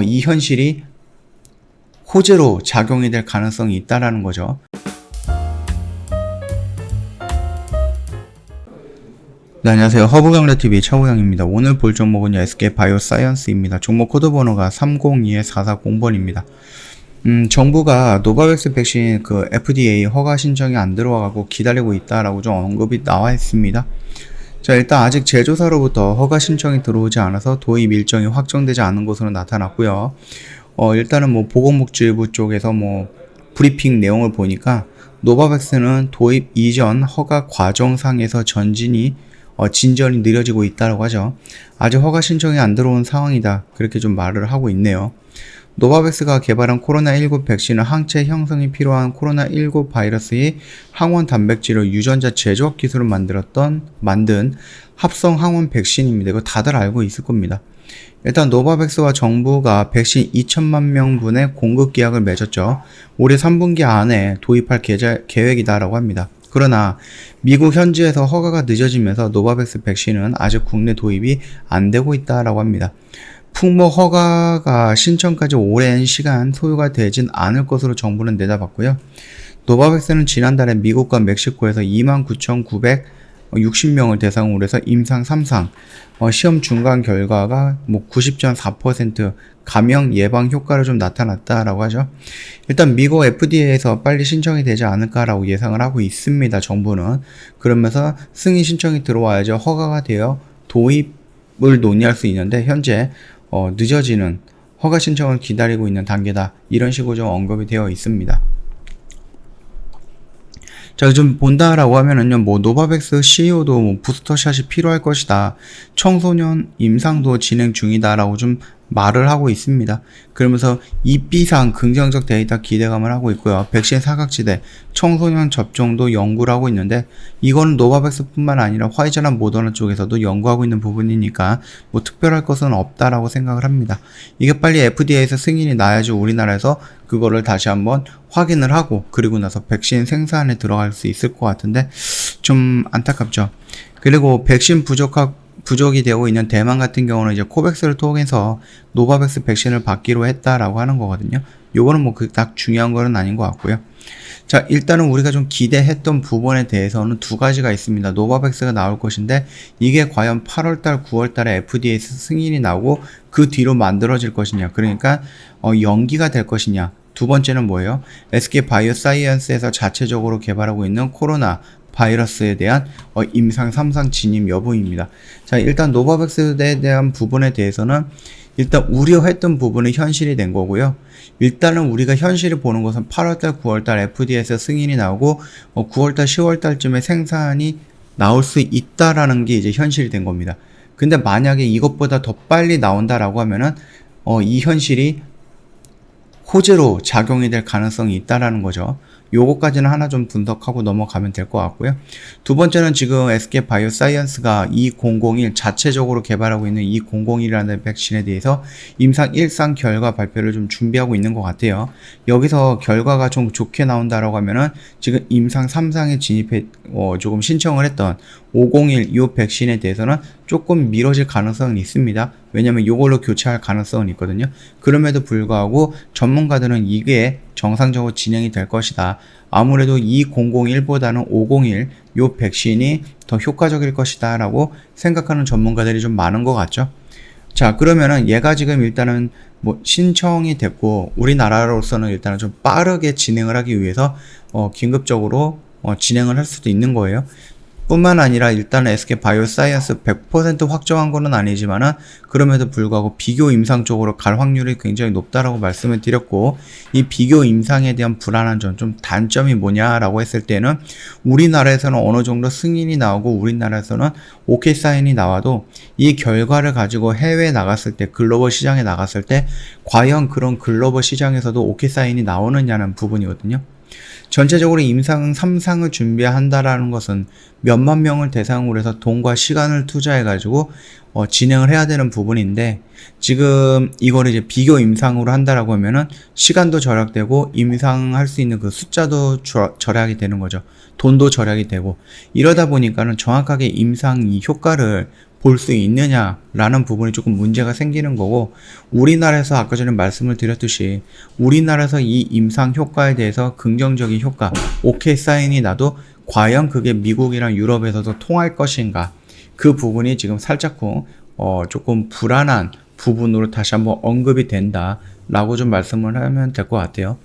이 현실이 호재로 작용이 될 가능성이 있다라는 거죠. 네, 안녕하세요. 허브경제TV 차우영입니다. 오늘 볼 종목은 SK바이오사이언스입니다. 종목 코드 번호가 3021-440번입니다. 정부가 노바백스 백신 FDA 허가 신청이 안 들어와가고 기다리고 있다라고 좀 언급이 나와 있습니다. 자, 일단 아직 제조사로부터 허가 신청이 들어오지 않아서 도입 일정이 확정되지 않은 것으로 나타났고요. 일단은 보건복지부 쪽에서 브리핑 내용을 보니까 노바백스는 도입 이전 허가 과정상에서 진전이 느려지고 있다고 하죠. 아직 허가 신청이 안 들어온 상황이다. 그렇게 좀 말을 하고 있네요. 노바백스가 개발한 코로나19 백신은 항체 형성이 필요한 코로나19 바이러스의 항원 단백질을 유전자 제조학 기술을 만든 합성 항원 백신입니다. 이거 다들 알고 있을 겁니다. 일단 노바백스와 정부가 백신 2천만 명분의 공급 계약을 맺었죠. 올해 3분기 안에 도입할 계획이다라고 합니다. 그러나 미국 현지에서 허가가 늦어지면서 노바백스 백신은 아직 국내 도입이 안 되고 있다라고 합니다. 풍모 허가가 신청까지 오랜 시간 소요가 되진 않을 것으로 정부는 내다봤고요. 노바백스는 지난달에 미국과 멕시코에서 29,960명을 대상으로 해서 임상 3상 시험 중간 결과가 90.4% 감염 예방 효과를 좀 나타났다라고 하죠. 일단 미국 FDA에서 빨리 신청이 되지 않을까라고 예상을 하고 있습니다. 정부는. 그러면서 승인 신청이 들어와야죠. 허가가 되어 도입을 논의할 수 있는데 현재 늦어지는 허가 신청을 기다리고 있는 단계다. 이런 식으로 좀 언급이 되어 있습니다. 자, 좀 본다라고 하면은요, 노바백스 CEO도 부스터샷이 필요할 것이다. 청소년 임상도 진행 중이다라고 좀 말을 하고 있습니다. 그러면서 EB상 긍정적 데이터 기대감을 하고 있고요. 백신 사각지대, 청소년 접종도 연구를 하고 있는데 이거는 노바백스뿐만 아니라 화이자나 모더나 쪽에서도 연구하고 있는 부분이니까 특별할 것은 없다라고 생각을 합니다. 이게 빨리 FDA에서 승인이 나야지 우리나라에서 그거를 다시 한번 확인을 하고 그리고 나서 백신 생산에 들어갈 수 있을 것 같은데 좀 안타깝죠. 그리고 백신 부족이 되고 있는 대만 같은 경우는 이제 코백스를 통해서 노바백스 백신을 받기로 했다라고 하는 거거든요. 요거는 그닥 중요한 거는 아닌 것 같고요. 자, 일단은 우리가 좀 기대했던 부분에 대해서는 두 가지가 있습니다. 노바백스가 나올 것인데 이게 과연 8월달, 9월달에 FDA에서 승인이 나오고 그 뒤로 만들어질 것이냐. 그러니까 연기가 될 것이냐. 두 번째는 뭐예요? SK바이오사이언스에서 자체적으로 개발하고 있는 코로나 바이러스에 대한 임상 3상 진입 여부입니다. 자, 일단 노바백스에 대한 부분에 대해서는 일단 우려했던 부분이 현실이 된 거고요. 일단은 우리가 현실을 보는 것은 8월달, 9월달 FDA에서 승인이 나오고 9월달, 10월달쯤에 생산이 나올 수 있다라는 게 이제 현실이 된 겁니다. 근데 만약에 이것보다 더 빨리 나온다라고 하면은 이 현실이 호재로 작용이 될 가능성이 있다라는 거죠. 요거까지는 하나 좀 분석하고 넘어가면 될 것 같고요. 두 번째는 지금 SK바이오사이언스가 2001 자체적으로 개발하고 있는 2001이라는 백신에 대해서 임상 1상 결과 발표를 좀 준비하고 있는 것 같아요. 여기서 결과가 좀 좋게 나온다라고 하면은 지금 임상 3상에 조금 신청을 했던 501 이 백신에 대해서는 조금 미뤄질 가능성은 있습니다. 왜냐면 이걸로 교체할 가능성은 있거든요. 그럼에도 불구하고 전문가들은 이게 정상적으로 진행이 될 것이다. 아무래도 2001보다는 501 이 백신이 더 효과적일 것이다 라고 생각하는 전문가들이 좀 많은 것 같죠. 자, 그러면은 얘가 지금 일단은 신청이 됐고 우리나라로서는 일단은 좀 빠르게 진행을 하기 위해서 긴급적으로 진행을 할 수도 있는 거예요. 뿐만 아니라 일단 SK바이오사이언스 100% 확정한 거는 아니지만은 그럼에도 불구하고 비교 임상 쪽으로 갈 확률이 굉장히 높다라고 말씀을 드렸고 이 비교 임상에 대한 불안한 점, 좀 단점이 뭐냐라고 했을 때는 우리나라에서는 어느 정도 승인이 나오고 우리나라에서는 오케이 사인이 나와도 이 결과를 가지고 해외에 나갔을 때 글로벌 시장에 나갔을 때 과연 그런 글로벌 시장에서도 오케이 사인이 나오느냐는 부분이거든요. 전체적으로 임상 3상을 준비한다라는 것은 몇만 명을 대상으로 해서 돈과 시간을 투자해가지고 진행을 해야 되는 부분인데 지금 이거를 이제 비교 임상으로 한다라고 하면은 시간도 절약되고 임상할 수 있는 그 숫자도 절약이 되는 거죠. 돈도 절약이 되고 이러다 보니까는 정확하게 임상 이 효과를 볼 수 있느냐라는 부분이 조금 문제가 생기는 거고, 우리나라에서 아까 전에 말씀을 드렸듯이 우리나라에서 이 임상 효과에 대해서 긍정적인 효과, 오케이 사인이 나도 과연 그게 미국이랑 유럽에서도 통할 것인가, 그 부분이 지금 살짝쿵 조금 불안한 부분으로 다시 한번 언급이 된다라고 좀 말씀을 하면 될 것 같아요.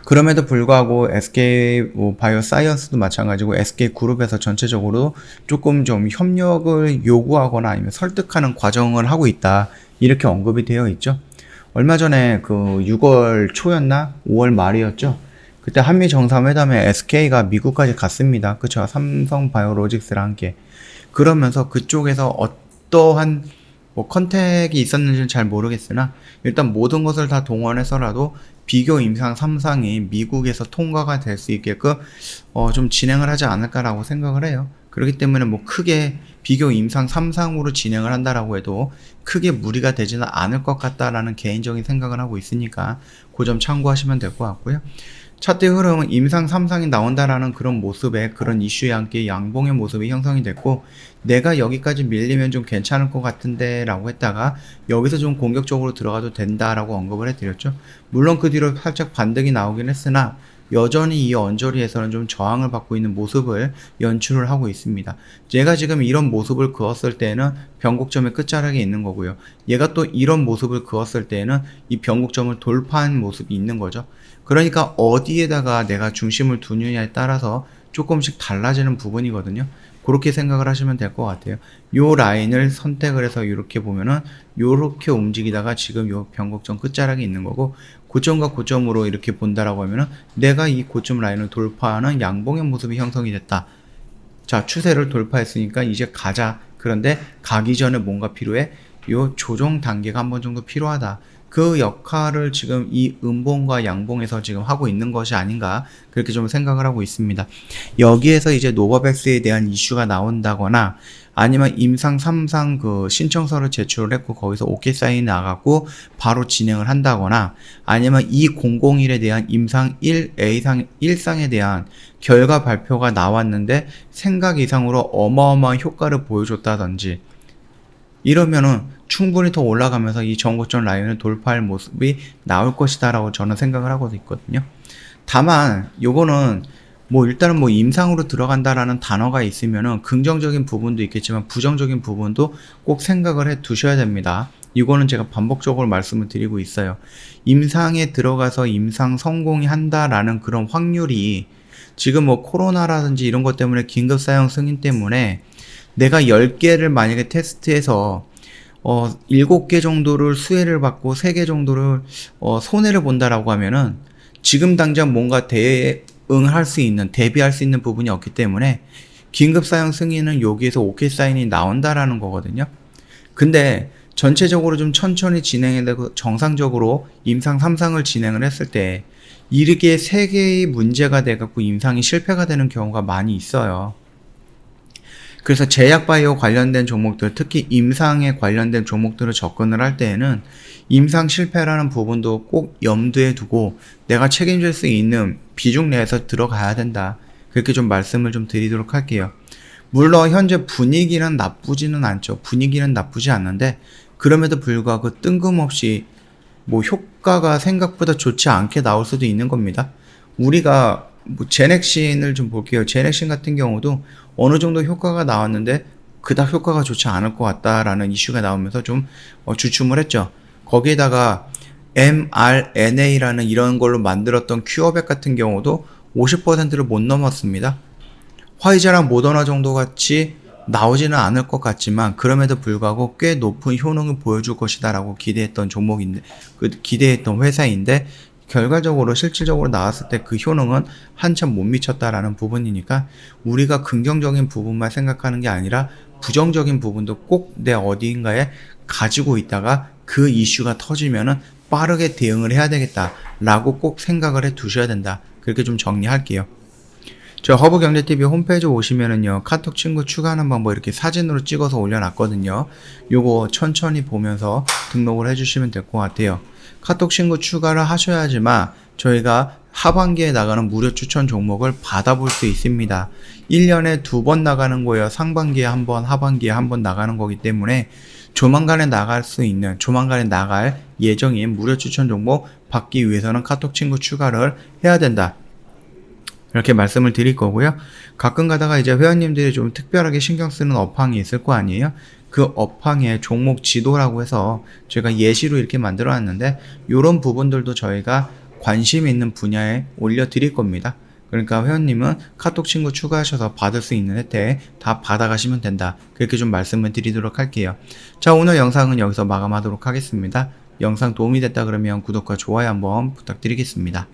그럼에도 불구하고 SK 바이오사이언스도 마찬가지고 SK 그룹에서 전체적으로 조금 좀 협력을 요구하거나 아니면 설득하는 과정을 하고 있다, 이렇게 언급이 되어 있죠. 얼마 전에 그 6월 초였나 5월 말이었죠. 그때 한미 정상회담에 SK가 미국까지 갔습니다. 그쵸? 삼성 바이오로직스랑 함께. 그러면서 그쪽에서 어떠한 컨택이 있었는지는 잘 모르겠으나 일단 모든 것을 다 동원해서라도 비교 임상 3상이 미국에서 통과가 될 수 있게끔 좀 진행을 하지 않을까라고 생각을 해요. 그렇기 때문에 뭐 크게 비교 임상 3상으로 진행을 한다라고 해도 크게 무리가 되지는 않을 것 같다라는 개인적인 생각을 하고 있으니까 그 점 참고하시면 될 것 같고요. 차트의 흐름은 임상 3상이 나온다라는 그런 모습에, 그런 이슈에 함께 양봉의 모습이 형성이 됐고, 내가 여기까지 밀리면 좀 괜찮을 것 같은데 라고 했다가 여기서 좀 공격적으로 들어가도 된다라고 언급을 해드렸죠. 물론 그 뒤로 살짝 반등이 나오긴 했으나 여전히 이 언저리에서는 좀 저항을 받고 있는 모습을 연출을 하고 있습니다. 얘가 지금 이런 모습을 그었을 때는 변곡점의 끝자락에 있는 거고요. 얘가 또 이런 모습을 그었을 때는 이 변곡점을 돌파한 모습이 있는 거죠. 그러니까 어디에다가 내가 중심을 두느냐에 따라서 조금씩 달라지는 부분이거든요. 그렇게 생각을 하시면 될 것 같아요. 요 라인을 선택을 해서 이렇게 보면은 요렇게 움직이다가 지금 요 변곡점 끝자락이 있는 거고, 고점과 고점으로 이렇게 본다라고 하면은 내가 이 고점 라인을 돌파하는 양봉의 모습이 형성이 됐다. 자, 추세를 돌파했으니까 이제 가자. 그런데 가기 전에 뭔가 필요해? 요 조정 단계가 한 번 정도 필요하다. 그 역할을 지금 이 음봉과 양봉에서 지금 하고 있는 것이 아닌가, 그렇게 좀 생각을 하고 있습니다. 여기에서 이제 노바백스에 대한 이슈가 나온다거나 아니면 임상 3상 그 신청서를 제출을 했고 거기서 오케이 사인이 나갔고 바로 진행을 한다거나, 아니면 2001에 대한 임상 1A상 1상에 대한 결과 발표가 나왔는데 생각 이상으로 어마어마한 효과를 보여줬다든지, 이러면은 충분히 더 올라가면서 이 전고점 라인을 돌파할 모습이 나올 것이다 라고 저는 생각을 하고 있거든요. 다만 요거는 뭐 일단은 뭐 임상으로 들어간다라는 단어가 있으면은 긍정적인 부분도 있겠지만 부정적인 부분도 꼭 생각을 해 두셔야 됩니다. 이거는 제가 반복적으로 말씀을 드리고 있어요. 임상에 들어가서 임상 성공이 한다라는 그런 확률이 지금 뭐 코로나라든지 이런 것 때문에 긴급 사용 승인 때문에 내가 10개를 만약에 테스트해서 7개 정도를 수혜를 받고 3개 정도를 손해를 본다라고 하면은 지금 당장 뭔가 대응할 수 있는, 대비할 수 있는 부분이 없기 때문에 긴급 사용 승인은 여기에서 오케이 사인이 나온다라는 거거든요. 근데 전체적으로 좀 천천히 진행이 되고 정상적으로 임상 3상을 진행을 했을 때 이렇게 3개의 문제가 돼갖고 임상이 실패가 되는 경우가 많이 있어요. 그래서 제약바이오 관련된 종목들, 특히 임상에 관련된 종목들을 접근을 할 때에는 임상 실패라는 부분도 꼭 염두에 두고 내가 책임질 수 있는 비중 내에서 들어가야 된다. 그렇게 좀 말씀을 좀 드리도록 할게요. 물론 현재 분위기는 나쁘지는 않죠. 분위기는 나쁘지 않는데 그럼에도 불구하고 뜬금없이 뭐 효과가 생각보다 좋지 않게 나올 수도 있는 겁니다. 우리가 뭐 제넥신을 좀 볼게요. 제넥신 같은 경우도 어느 정도 효과가 나왔는데 그닥 효과가 좋지 않을 것 같다라는 이슈가 나오면서 좀 주춤을 했죠. 거기에다가 mRNA라는 이런 걸로 만들었던 큐어백 같은 경우도 50%를 못 넘었습니다. 화이자랑 모더나 정도 같이 나오지는 않을 것 같지만 그럼에도 불구하고 꽤 높은 효능을 보여줄 것이다 라고 기대했던 종목인데, 기대했던 회사인데 결과적으로 실질적으로 나왔을 때 그 효능은 한참 못 미쳤다라는 부분이니까 우리가 긍정적인 부분만 생각하는 게 아니라 부정적인 부분도 꼭 내 어디인가에 가지고 있다가 그 이슈가 터지면은 빠르게 대응을 해야 되겠다라고 꼭 생각을 해 두셔야 된다. 그렇게 좀 정리할게요. 저 허브경제TV 홈페이지 오시면은요, 카톡 친구 추가하는 방법 이렇게 사진으로 찍어서 올려놨거든요. 요거 천천히 보면서 등록을 해주시면 될 것 같아요. 카톡 친구 추가를 하셔야지만 저희가 하반기에 나가는 무료 추천 종목을 받아볼 수 있습니다. 1년에 2번 나가는 거예요. 상반기에 한 번, 하반기에 한 번 나가는 거기 때문에 조만간에 나갈 예정인 무료 추천 종목 받기 위해서는 카톡 친구 추가를 해야 된다. 이렇게 말씀을 드릴 거고요. 가끔 가다가 이제 회원님들이 좀 특별하게 신경 쓰는 업황이 있을 거 아니에요? 그 업황의 종목 지도라고 해서 제가 예시로 이렇게 만들어 놨는데, 이런 부분들도 저희가 관심 있는 분야에 올려 드릴 겁니다. 그러니까 회원님은 카톡 친구 추가하셔서 받을 수 있는 혜택 다 받아가시면 된다. 그렇게 좀 말씀을 드리도록 할게요. 자, 오늘 영상은 여기서 마감하도록 하겠습니다. 영상 도움이 됐다 그러면 구독과 좋아요 한번 부탁드리겠습니다.